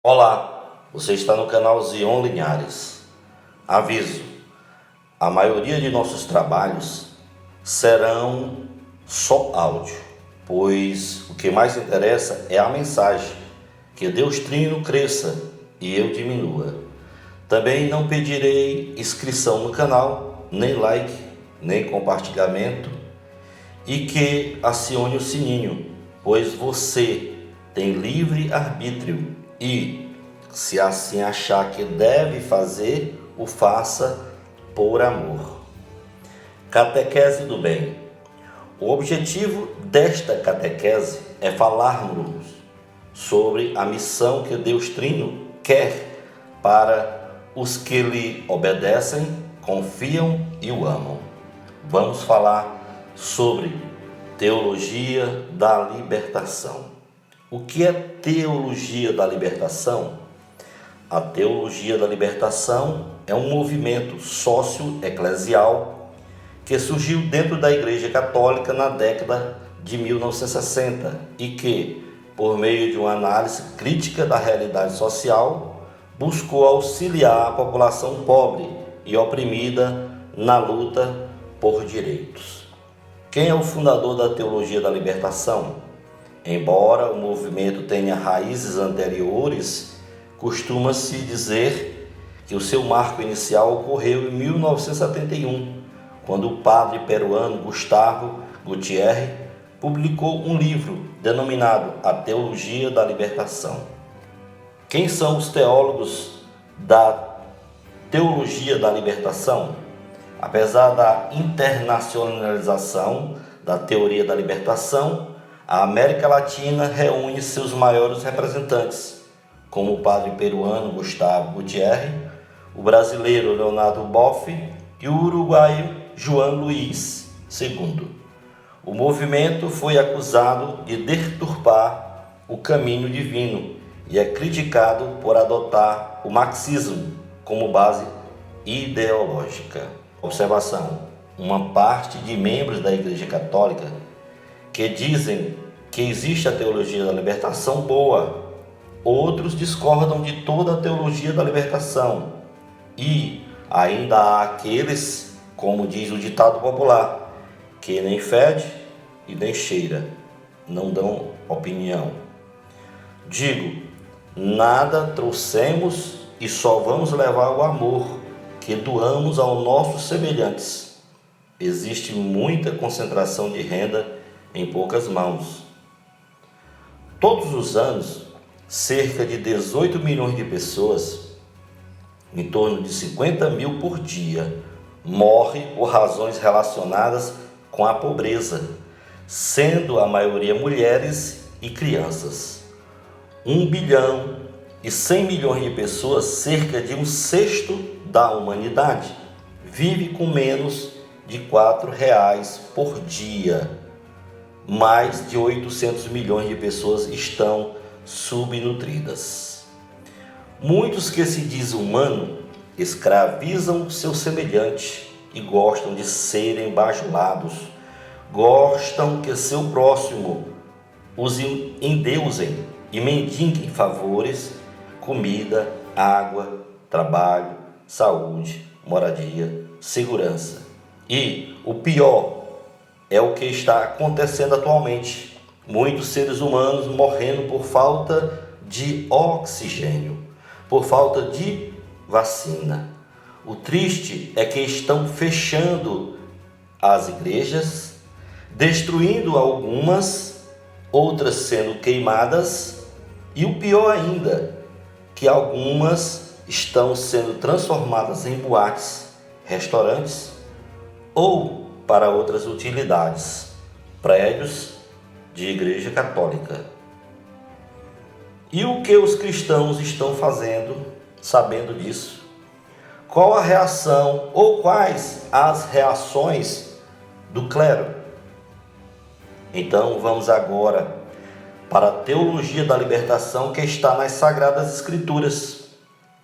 Olá, você está no canal Zion Linhares. Aviso: a maioria de nossos trabalhos serão só áudio, pois o que mais interessa é a mensagem, que Deus Trino cresça e eu diminua. Também não pedirei inscrição no canal, nem like, nem compartilhamento, e que acione o sininho, pois você tem livre arbítrio e, se assim achar que deve fazer, o faça por amor. Catequese do bem. O objetivo desta catequese é falarmos sobre a missão que Deus Trino quer para os que lhe obedecem, confiam e o amam. Vamos falar sobre teologia da libertação. O que é teologia da libertação? A teologia da libertação é um movimento sócio-eclesial que surgiu dentro da Igreja Católica na década de 1960 e que, por meio de uma análise crítica da realidade social, buscou auxiliar a população pobre e oprimida na luta por direitos. Quem é o fundador da teologia da libertação? Embora o movimento tenha raízes anteriores, costuma-se dizer que o seu marco inicial ocorreu em 1971, quando o padre peruano Gustavo Gutierrez publicou um livro denominado A Teologia da Libertação. Quem são os teólogos da teologia da libertação? Apesar da internacionalização da teoria da libertação, a América Latina reúne seus maiores representantes, como o padre peruano Gustavo Gutierrez, o brasileiro Leonardo Boff e o uruguaio João Luís II. O movimento foi acusado de deturpar o caminho divino e é criticado por adotar o marxismo como base ideológica. Observação: uma parte de membros da Igreja Católica que dizem que existe a teologia da libertação boa, outros discordam de toda a teologia da libertação e ainda há aqueles, como diz o ditado popular, que nem fede e nem cheira, não dão opinião. Digo, nada trouxemos e só vamos levar o amor que doamos aos nossos semelhantes. Existe muita concentração de renda em poucas mãos. Todos os anos, cerca de 18 milhões de pessoas, em torno de 50 mil por dia, morrem por razões relacionadas com a pobreza, sendo a maioria mulheres e crianças. 1 bilhão e 100 milhões de pessoas, cerca de um sexto da humanidade, vive com menos de R$ 4 por dia. Mais de 800 milhões de pessoas estão subnutridas. Muitos que se dizem humanos escravizam seu semelhante e gostam de serem bajulados, gostam que seu próximo os endeusem e mendiguem favores, comida, água, trabalho, saúde, moradia, segurança. E o pior é o que está acontecendo atualmente. Muitos seres humanos morrendo por falta de oxigênio, por falta de vacina. O triste é que estão fechando as igrejas, destruindo algumas, outras sendo queimadas, e o pior ainda, que algumas estão sendo transformadas em boates, restaurantes ou para outras utilidades, prédios de igreja católica. E o que os cristãos estão fazendo, sabendo disso? Qual a reação ou quais as reações do clero? Então vamos agora para a teologia da libertação que está nas Sagradas Escrituras.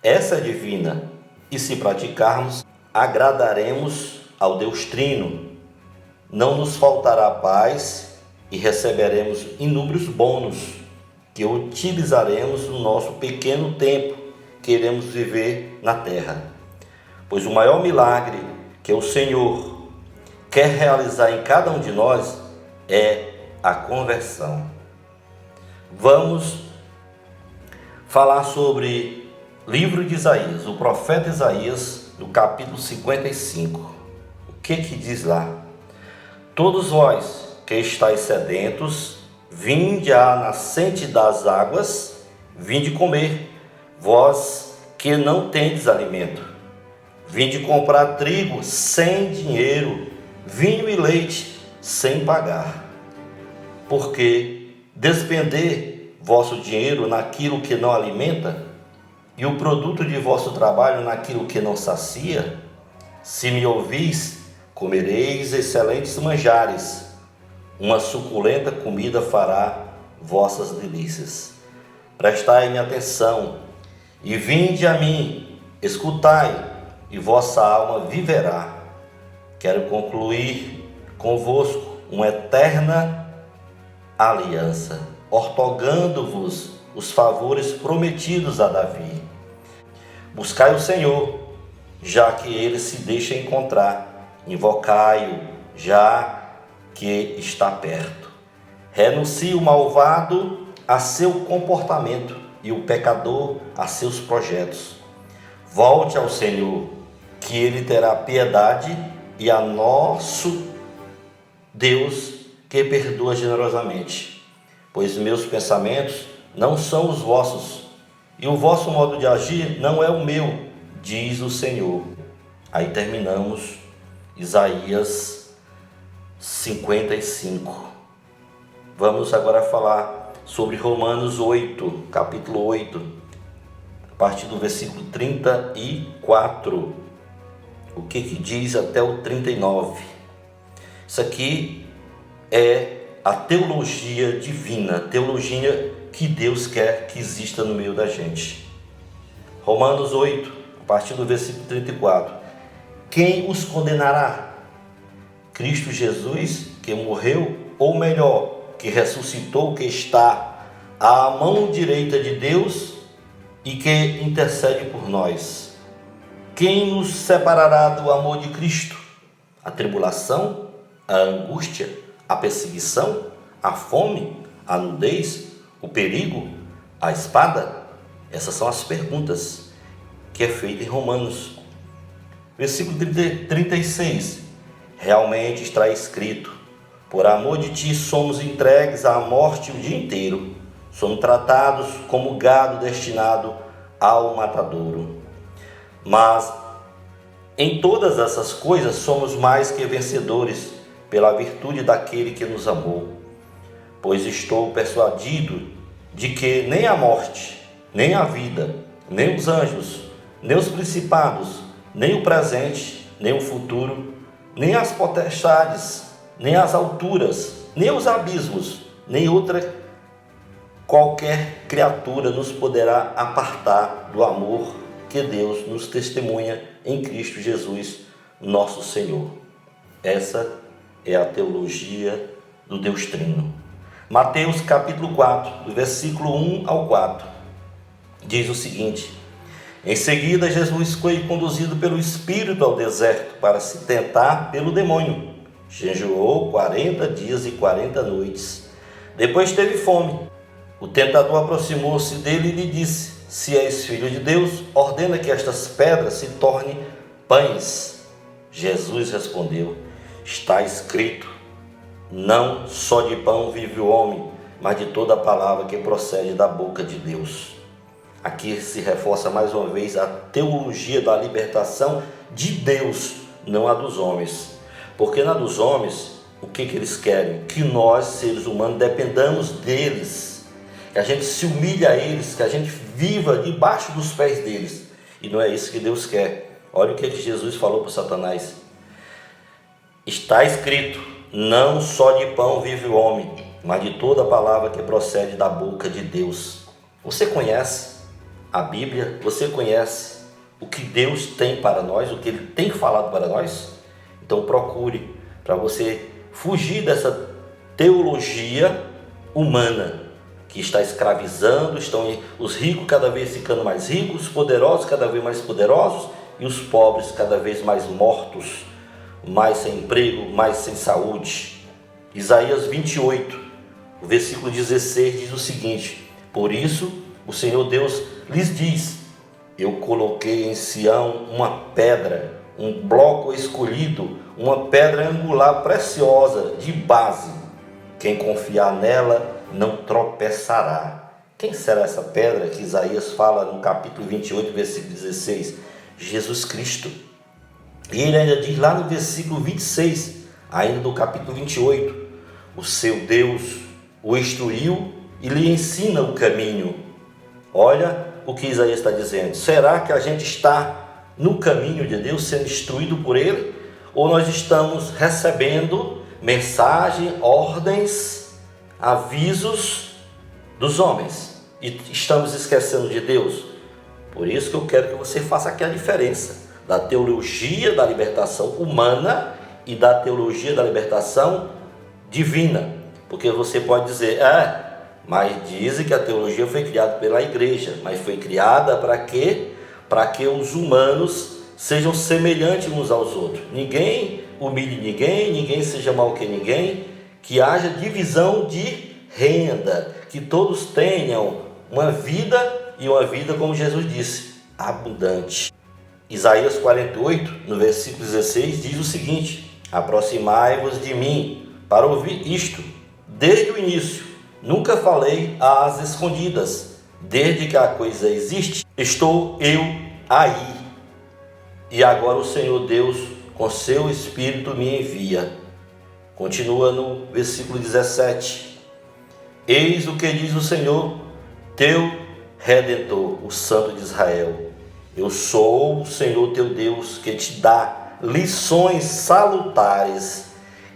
Essa é divina e, se praticarmos, agradaremos ao Deus Trino. Não nos faltará paz e receberemos inúmeros bônus que utilizaremos no nosso pequeno tempo que iremos viver na terra. Pois o maior milagre que o Senhor quer realizar em cada um de nós é a conversão. Vamos falar sobre o livro de Isaías, o profeta Isaías, no capítulo 55. O que diz lá? Todos vós que estáis sedentos, vinde à nascente das águas, vinde comer, vós que não tendes alimento. Vinde comprar trigo sem dinheiro, vinho e leite sem pagar. Porque despender vosso dinheiro naquilo que não alimenta, e o produto de vosso trabalho naquilo que não sacia? Se me ouvis, comereis excelentes manjares, uma suculenta comida fará vossas delícias. Prestai-me atenção, e vinde a mim, escutai, e vossa alma viverá. Quero concluir convosco uma eterna aliança, ortogando-vos os favores prometidos a Davi. Buscai o Senhor, já que ele se deixa encontrar. Invocai-o, já que está perto. Renuncie o malvado a seu comportamento e o pecador a seus projetos. Volte ao Senhor, que ele terá piedade, e a nosso Deus, que perdoa generosamente. Pois meus pensamentos não são os vossos, e o vosso modo de agir não é o meu, diz o Senhor. Aí terminamos Isaías 55. Vamos agora falar sobre Romanos 8, capítulo 8, a partir do versículo 34. O que diz até o 39. Isso aqui é a teologia divina, teologia que Deus quer que exista no meio da gente. Romanos 8, a partir do versículo 34. Quem os condenará? Cristo Jesus, que morreu, ou melhor, que ressuscitou, que está à mão direita de Deus e que intercede por nós. Quem nos separará do amor de Cristo? A tribulação, a angústia, a perseguição, a fome, a nudez, o perigo, a espada? Essas são as perguntas que é feita em Romanos. Versículo 36. Realmente está escrito: por amor de ti somos entregues à morte o dia inteiro. Somos tratados como gado destinado ao matadouro. Mas em todas essas coisas somos mais que vencedores pela virtude daquele que nos amou. Pois estou persuadido de que nem a morte, nem a vida, nem os anjos, nem os principados, nem o presente, nem o futuro, nem as potestades, nem as alturas, nem os abismos, nem outra qualquer criatura nos poderá apartar do amor que Deus nos testemunha em Cristo Jesus, nosso Senhor. Essa é a teologia do Deus Trino. Mateus capítulo 4, do versículo 1 ao 4, diz o seguinte: em seguida Jesus foi conduzido pelo Espírito ao deserto para se tentar pelo demônio. Jejuou 40 dias e 40 noites. Depois teve fome. O tentador aproximou-se dele e lhe disse: se és filho de Deus, ordena que estas pedras se tornem pães. Jesus respondeu: está escrito, não só de pão vive o homem, mas de toda a palavra que procede da boca de Deus. Aqui se reforça mais uma vez a teologia da libertação de Deus, não a dos homens. Porque na dos homens, o que eles querem? Que nós, seres humanos, dependamos deles, que a gente se humilhe a eles, que a gente viva debaixo dos pés deles. E não é isso que Deus quer. Olha o que Jesus falou para Satanás: está escrito, não só de pão vive o homem, mas de toda a palavra que procede da boca de Deus. Você conhece a Bíblia? Você conhece o que Deus tem para nós, o que Ele tem falado para nós? Então procure, para você fugir dessa teologia humana, que está escravizando, estão os ricos cada vez ficando mais ricos, os poderosos cada vez mais poderosos e os pobres cada vez mais mortos, mais sem emprego, mais sem saúde. Isaías 28, o versículo 16 diz o seguinte: por isso o Senhor Deus lhes diz: eu coloquei em Sião uma pedra, um bloco escolhido, uma pedra angular preciosa de base. Quem confiar nela não tropeçará. Quem será essa pedra que Isaías fala no capítulo 28, versículo 16? Jesus Cristo. E ele ainda diz lá no versículo 26, ainda do capítulo 28, o seu Deus o instruiu e lhe ensina o caminho. Olha o que Isaías está dizendo. Será que a gente está no caminho de Deus, sendo instruído por Ele? Ou nós estamos recebendo mensagem, ordens, avisos dos homens e estamos esquecendo de Deus? Por isso que eu quero que você faça aqui a diferença da teologia da libertação humana e da teologia da libertação divina. Porque você pode dizer, mas dizem que a teologia foi criada pela igreja, mas foi criada para quê? Para que os humanos sejam semelhantes uns aos outros. Ninguém humilhe ninguém, ninguém seja mal que ninguém, que haja divisão de renda, que todos tenham uma vida, e uma vida, como Jesus disse, abundante. Isaías 48, no versículo 16, diz o seguinte: aproximai-vos de mim para ouvir isto. Desde o início, nunca falei às escondidas. Desde que a coisa existe, estou eu aí. E agora o Senhor Deus, com seu Espírito, me envia. Continua no versículo 17. Eis o que diz o Senhor, teu Redentor, o Santo de Israel. Eu sou o Senhor teu Deus, que te dá lições salutares,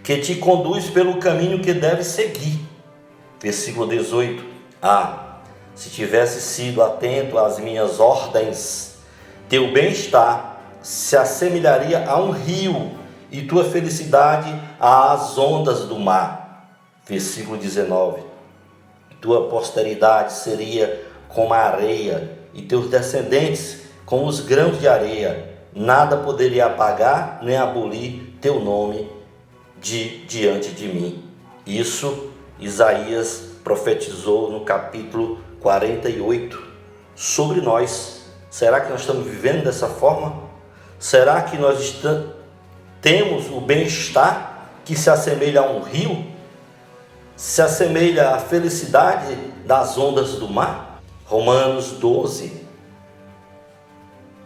que te conduz pelo caminho que deve seguir. Versículo 18. Se tivesse sido atento às minhas ordens, teu bem-estar se assemelharia a um rio, e tua felicidade às ondas do mar. Versículo 19. Tua posteridade seria como a areia, e teus descendentes como os grãos de areia. Nada poderia apagar nem abolir teu nome diante de mim. Isso Isaías profetizou no capítulo 48 sobre nós. Será que nós estamos vivendo dessa forma? Será que nós temos o bem-estar que se assemelha a um rio? Se assemelha à felicidade das ondas do mar? Romanos 12,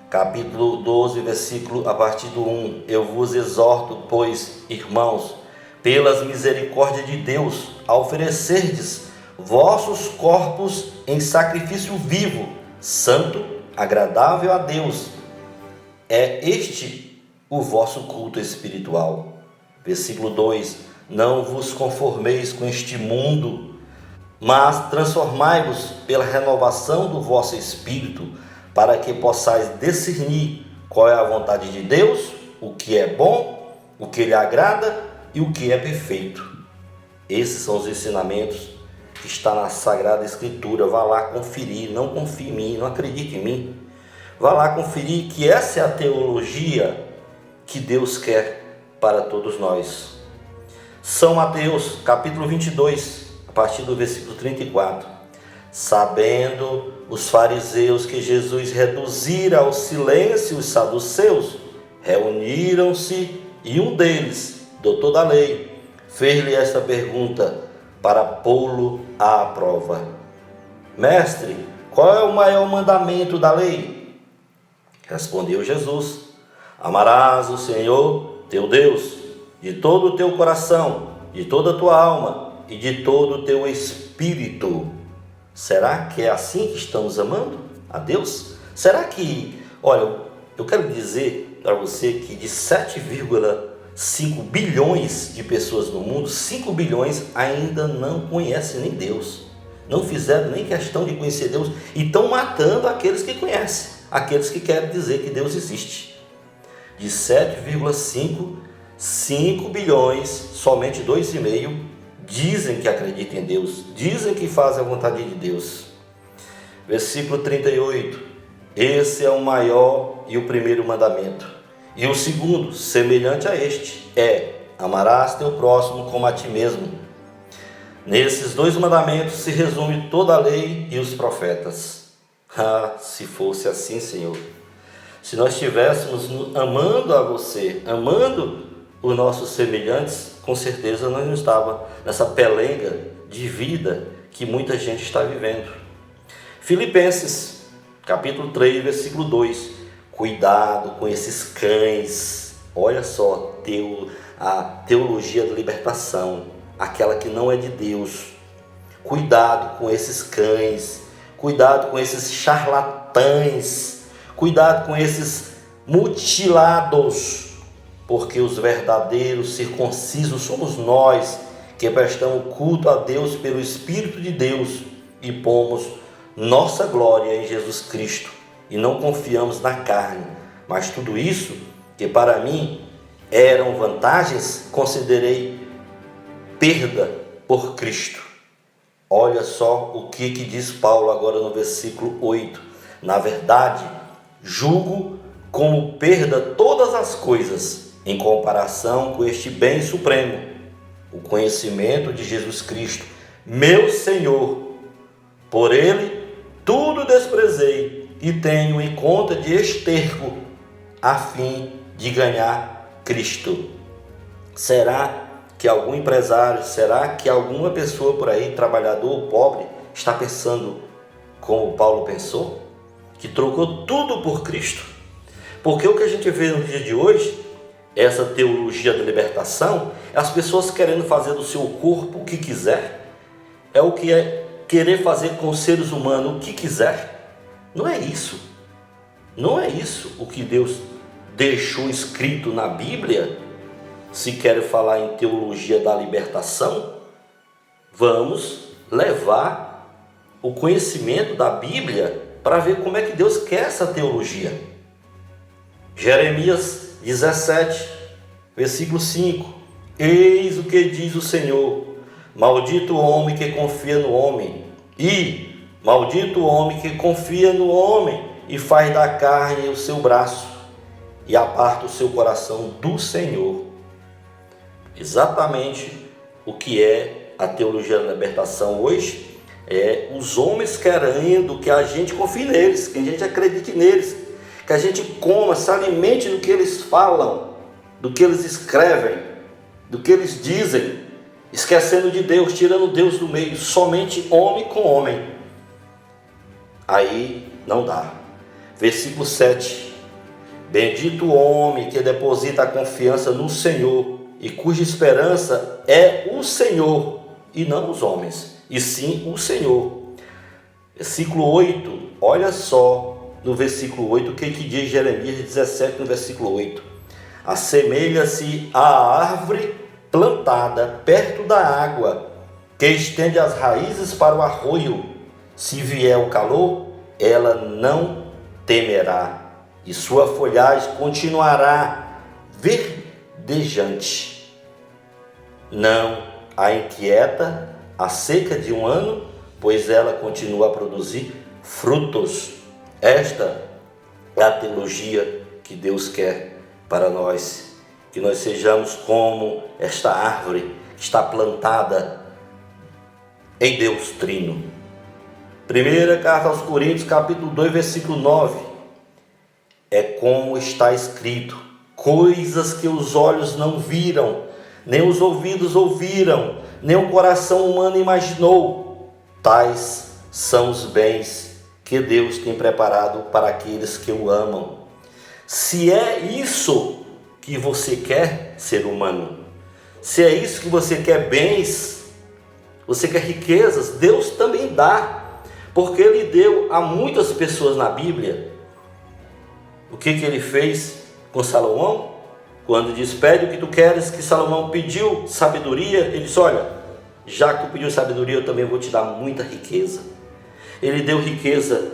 capítulo 12, versículo a partir do 1. Eu vos exorto, pois, irmãos, pelas misericórdias de Deus, a oferecerdes vossos corpos em sacrifício vivo, santo, agradável a Deus. É este o vosso culto espiritual. Versículo 2. Não vos conformeis com este mundo, mas transformai-vos pela renovação do vosso espírito, para que possais discernir qual é a vontade de Deus, o que é bom, o que lhe agrada e o que é perfeito. Esses são os ensinamentos que estão na Sagrada Escritura. Vá lá conferir, não confie em mim, não acredite em mim. Vá lá conferir que essa é a teologia que Deus quer para todos nós. São Mateus, capítulo 22, a partir do versículo 34. Sabendo os fariseus que Jesus reduzira ao silêncio os saduceus, reuniram-se e um deles, doutor da lei, fez-lhe esta pergunta para pô-lo à prova: Mestre, qual é o maior mandamento da lei? Respondeu Jesus: amarás o Senhor teu Deus de todo o teu coração, de toda a tua alma e de todo o teu espírito. Será que é assim que estamos amando a Deus? Será que, olha, eu quero dizer para você que de 7,5 bilhões de pessoas no mundo, 5 bilhões ainda não conhecem nem Deus. Não fizeram nem questão de conhecer Deus e estão matando aqueles que conhecem, aqueles que querem dizer que Deus existe. De 7,5 bilhões, somente 2,5 dizem que acreditam em Deus, dizem que fazem a vontade de Deus. Versículo 38, esse é o maior e o primeiro mandamento. E o segundo, semelhante a este, é: amarás teu próximo como a ti mesmo. Nesses dois mandamentos se resume toda a lei e os profetas. Ah, se fosse assim, Senhor. Se nós estivéssemos amando a você, amando os nossos semelhantes, com certeza nós não estávamos nessa pelenga de vida que muita gente está vivendo. Filipenses, capítulo 3, versículo 2. Cuidado com esses cães. Olha só, a teologia da libertação, aquela que não é de Deus. Cuidado com esses cães, cuidado com esses charlatães, cuidado com esses mutilados, porque os verdadeiros circuncisos somos nós, que prestamos culto a Deus pelo Espírito de Deus e pomos nossa glória em Jesus Cristo e não confiamos na carne. Mas tudo isso, que para mim eram vantagens, considerei perda por Cristo. Olha só o que diz Paulo agora no versículo 8. Na verdade, julgo como perda todas as coisas em comparação com este bem supremo, o conhecimento de Jesus Cristo, meu Senhor. Por ele tudo desprezei e tenho em conta de esterco, a fim de ganhar Cristo. Será que algum empresário, será que alguma pessoa por aí, trabalhador ou pobre, está pensando como Paulo pensou? Que trocou tudo por Cristo? Porque o que a gente vê no dia de hoje, essa teologia da libertação, as pessoas querendo fazer do seu corpo o que quiser, é o que é querer fazer com os seres humanos o que quiser. Não é isso. Não é isso o que Deus deixou escrito na Bíblia. Se quer falar em teologia da libertação, vamos levar o conhecimento da Bíblia para ver como é que Deus quer essa teologia. Jeremias 17, versículo 5. Eis o que diz o Senhor: maldito o homem que confia no homem, e maldito o homem que confia no homem e faz da carne o seu braço e aparta o seu coração do Senhor. Exatamente o que é a teologia da libertação hoje é os homens querendo que a gente confie neles, que a gente acredite neles, que a gente coma, se alimente do que eles falam, do que eles escrevem, do que eles dizem, esquecendo de Deus, tirando Deus do meio, somente homem com homem. Aí não dá. Versículo 7. Bendito o homem que deposita a confiança no Senhor e cuja esperança é o Senhor, e não os homens, e sim o Senhor. Versículo 8, olha só no versículo 8 o que diz Jeremias 17 no versículo 8. Assemelha-se à árvore plantada perto da água, que estende as raízes para o arroio. Se vier o calor, ela não temerá, e sua folhagem continuará verdejante. Não a inquieta a seca de um ano, pois ela continua a produzir frutos. Esta é a teologia que Deus quer para nós, que nós sejamos como esta árvore que está plantada em Deus Trino. Primeira carta aos Coríntios, capítulo 2, versículo 9. É como está escrito: coisas que os olhos não viram, nem os ouvidos ouviram, nem o coração humano imaginou, tais são os bens que Deus tem preparado para aqueles que o amam. Se é isso que você quer, ser humano, se é isso que você quer, bens, você quer riquezas, Deus também dá, porque Ele deu a muitas pessoas na Bíblia. O que Ele fez com Salomão? Quando diz: pede o que tu queres, que Salomão pediu sabedoria, Ele disse: olha, já que tu pediu sabedoria, eu também vou te dar muita riqueza. Ele deu riqueza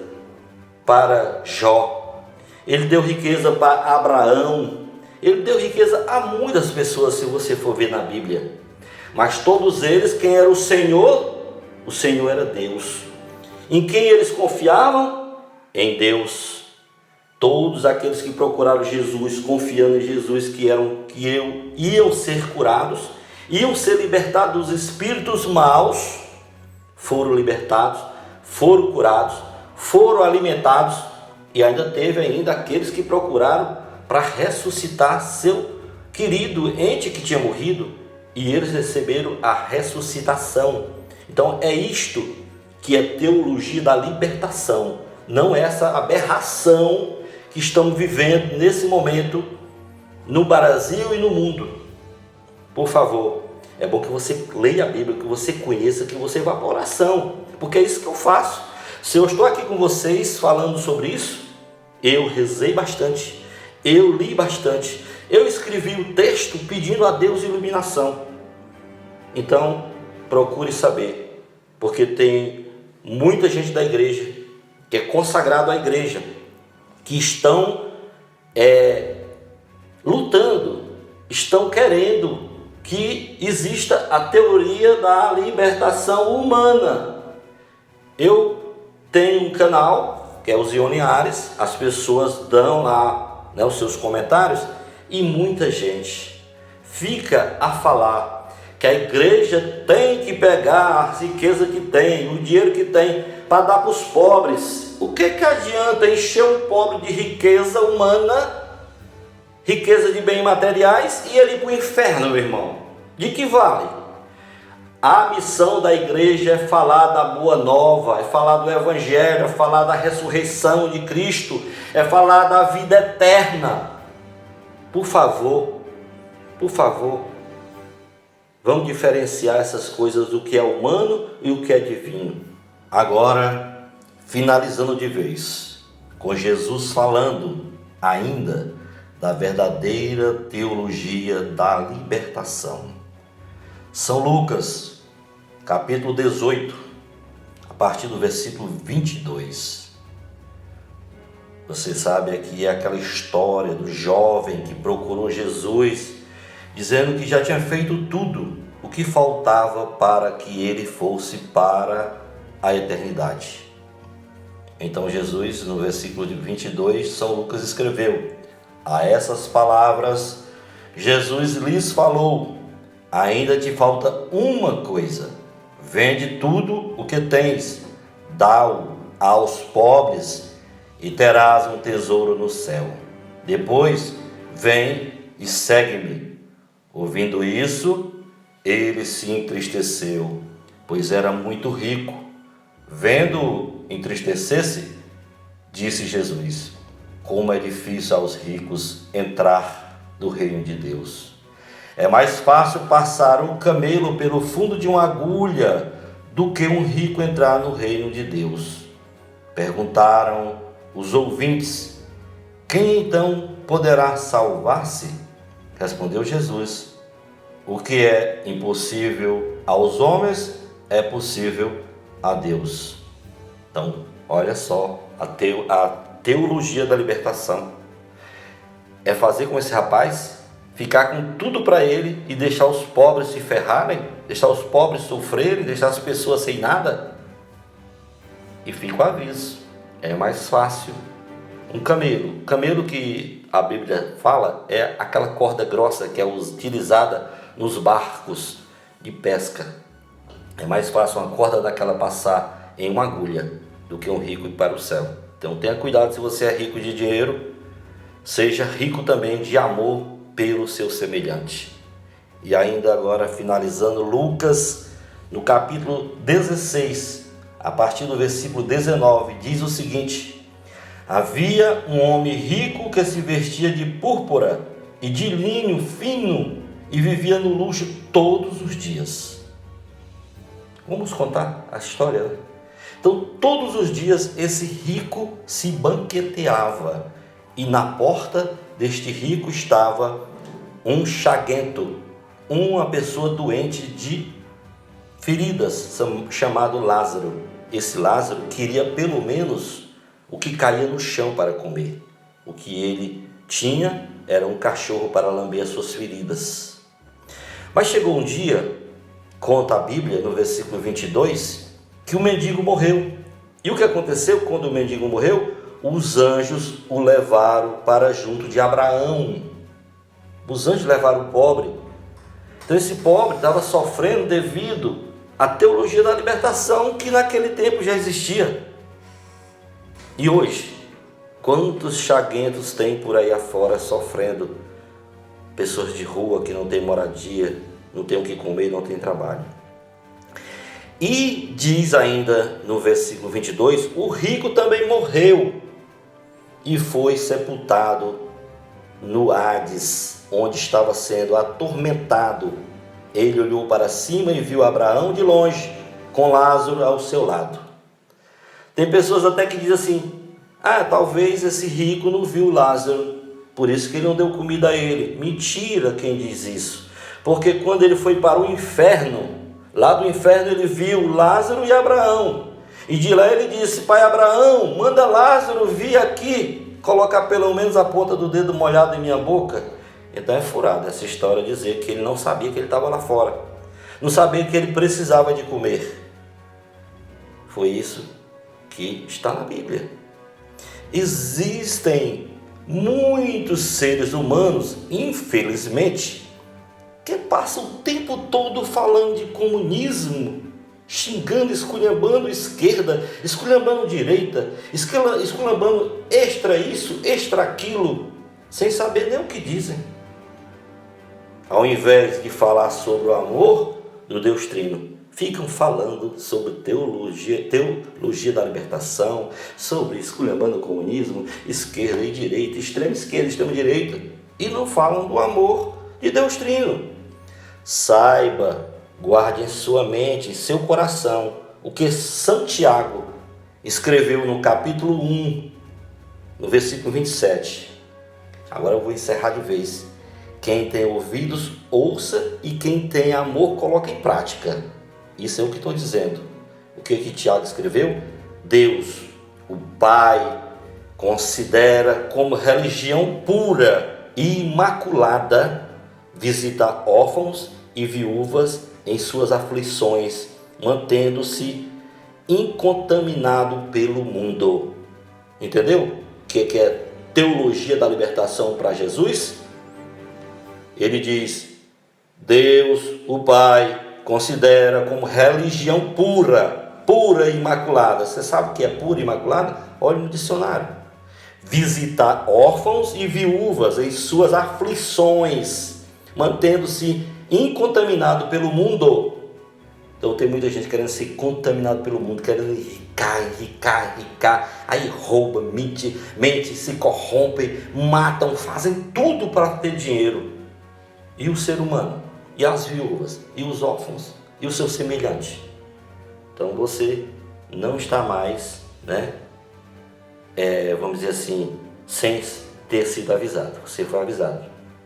para Jó, Ele deu riqueza para Abraão, Ele deu riqueza a muitas pessoas, se você for ver na Bíblia. Mas todos eles, quem era o Senhor? O Senhor era Deus. Em quem eles confiavam? Em Deus. Todos aqueles que procuraram Jesus, confiando em Jesus, que iam ser curados, iam ser libertados dos espíritos maus, foram libertados, foram curados, foram alimentados, e ainda teve aqueles que procuraram para ressuscitar seu querido ente que tinha morrido, e eles receberam a ressuscitação. Então é isto que é teologia da libertação, não essa aberração que estamos vivendo nesse momento no Brasil e no mundo. Por favor, é bom que você leia a Bíblia, que você conheça, que você vá para a oração, porque é isso que eu faço. Se eu estou aqui com vocês falando sobre isso, eu rezei bastante, eu li bastante, eu escrevi o texto pedindo a Deus iluminação. Então, procure saber, porque tem muita gente da igreja, que é consagrado à igreja, que estão lutando, estão querendo que exista a teoria da libertação humana. Eu tenho um canal, que é o Zion Linhares, as pessoas dão lá, né, os seus comentários, e muita gente fica a falar que a igreja tem que pegar a riqueza que tem, o dinheiro que tem, para dar para os pobres. O que adianta encher um pobre de riqueza humana, riqueza de bens materiais, e ele ir para o inferno, meu irmão? De que vale? A missão da igreja é falar da boa nova, é falar do evangelho, é falar da ressurreição de Cristo, é falar da vida eterna. Por favor, vamos diferenciar essas coisas do que é humano e o que é divino. Agora, finalizando de vez, com Jesus falando ainda da verdadeira teologia da libertação. São Lucas, capítulo 18, a partir do versículo 22. Você sabe, aqui é aquela história do jovem que procurou Jesus, dizendo que já tinha feito tudo o que faltava para que ele fosse para a eternidade. Então Jesus, no versículo 22, São Lucas escreveu: a essas palavras, Jesus lhes falou: ainda te falta uma coisa, vende tudo o que tens, dá-o aos pobres e terás um tesouro no céu. Depois, vem e segue-me. Ouvindo isso, ele se entristeceu, pois era muito rico. Vendo-o entristecer-se, disse Jesus: como é difícil aos ricos entrar no reino de Deus. É mais fácil passar um camelo pelo fundo de uma agulha do que um rico entrar no reino de Deus. Perguntaram os ouvintes: quem então poderá salvar-se? Respondeu Jesus: o que é impossível aos homens é possível a Deus. Então, olha só, a teologia da libertação é fazer com esse rapaz ficar com tudo para ele e deixar os pobres se ferrarem, deixar os pobres sofrerem, deixar as pessoas sem nada. E fica o aviso: é mais fácil um camelo que a Bíblia fala é aquela corda grossa que é utilizada nos barcos de pesca. É mais fácil uma corda daquela passar em uma agulha do que um rico ir para o céu. Então tenha cuidado, se você é rico de dinheiro, seja rico também de amor pelo seu semelhante. E ainda agora, finalizando, Lucas, no capítulo 16, a partir do versículo 19, diz o seguinte: havia um homem rico que se vestia de púrpura e de linho fino e vivia no luxo todos os dias. Vamos contar a história, né? Então, todos os dias esse rico se banqueteava, e na porta deste rico estava um chaguento, uma pessoa doente de feridas, chamado Lázaro. Esse Lázaro queria pelo menos o que caía no chão para comer. O que ele tinha era um cachorro para lamber as suas feridas. Mas chegou um dia conta a Bíblia, no versículo 22, que o mendigo morreu. E o que aconteceu quando o mendigo morreu? Os anjos o levaram para junto de Abraão. Os anjos levaram o pobre. Então esse pobre estava sofrendo devido à teologia da libertação que naquele tempo já existia. E hoje, quantos chaguentos tem por aí afora sofrendo? Pessoas de rua que não têm moradia, não têm o que comer, não têm trabalho. E diz ainda no versículo 22, o rico também morreu e foi sepultado no Hades, onde estava sendo atormentado. Ele olhou para cima e viu Abraão de longe, com Lázaro ao seu lado. Tem pessoas até que dizem assim, talvez esse rico não viu Lázaro, por isso que ele não deu comida a ele. Mentira quem diz isso, porque quando ele foi para o inferno, lá do inferno ele viu Lázaro e Abraão, e de lá ele disse, pai Abraão, manda Lázaro vir aqui, colocar pelo menos a ponta do dedo molhado em minha boca. Então é furada essa história dizer que ele não sabia que ele estava lá fora, não sabia que ele precisava de comer. Foi isso que está na Bíblia. Existem muitos seres humanos, infelizmente, que passam o tempo todo falando de comunismo, xingando, esculhambando esquerda, esculhambando direita, esculhambando extra isso, extra aquilo, sem saber nem o que dizem. Ao invés de falar sobre o amor do Deus Trino, ficam falando sobre teologia da libertação, sobre esculhambando o comunismo, esquerda e direita, extrema esquerda, extrema direita, e não falam do amor de Deus Trino. Saiba, guarde em sua mente, em seu coração, o que Santiago escreveu no capítulo 1, no versículo 27. Agora eu vou encerrar de vez. Quem tem ouvidos, ouça, e quem tem amor, coloca em prática. Isso é o que estou dizendo. O que Tiago escreveu? Deus, o Pai, considera como religião pura e imaculada visitar órfãos e viúvas em suas aflições, mantendo-se incontaminado pelo mundo. Entendeu? O que é teologia da libertação para Jesus? Ele diz, Deus, o Pai, considera como religião pura e imaculada. Você sabe o que é pura e imaculada? Olhe no dicionário. Visitar órfãos e viúvas em suas aflições, mantendo-se incontaminado pelo mundo. Então tem muita gente querendo ser contaminado pelo mundo, querendo enricar, aí rouba, mente, se corrompem, matam, fazem tudo para ter dinheiro. E o ser humano, e as viúvas, e os órfãos, e o seu semelhante. Então você não está mais, vamos dizer assim, sem ter sido avisado. Você foi avisado.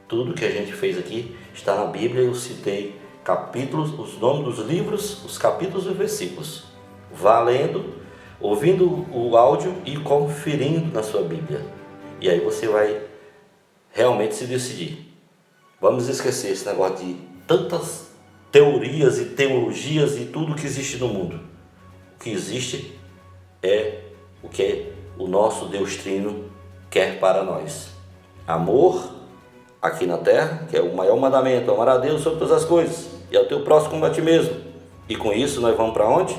Tudo que a gente fez aqui está na Bíblia. Eu citei capítulos, os nomes dos livros, os capítulos e versículos. Vá lendo, ouvindo o áudio e conferindo na sua Bíblia. E aí você vai realmente se decidir. Vamos esquecer esse negócio de tantas teorias e teologias e tudo que existe no mundo. O que existe é o que o nosso Deus Trino quer para nós. Amor aqui na terra, que é o maior mandamento, amar a Deus sobre todas as coisas e ao teu próximo como a ti mesmo. E com isso nós vamos para onde?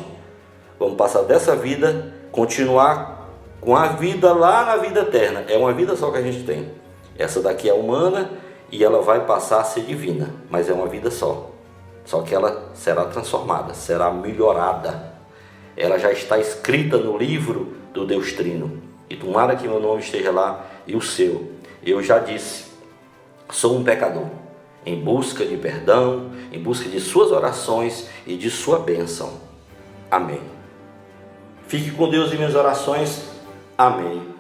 Vamos passar dessa vida, continuar com a vida lá na vida eterna. É uma vida só que a gente tem. Essa daqui é humana e ela vai passar a ser divina, mas é uma vida só. Só que ela será transformada, será melhorada. Ela já está escrita no livro do Deus Trino. E tomara que meu nome esteja lá e o seu. Eu já disse, sou um pecador, em busca de perdão, em busca de suas orações e de sua bênção. Amém. Fique com Deus em minhas orações. Amém.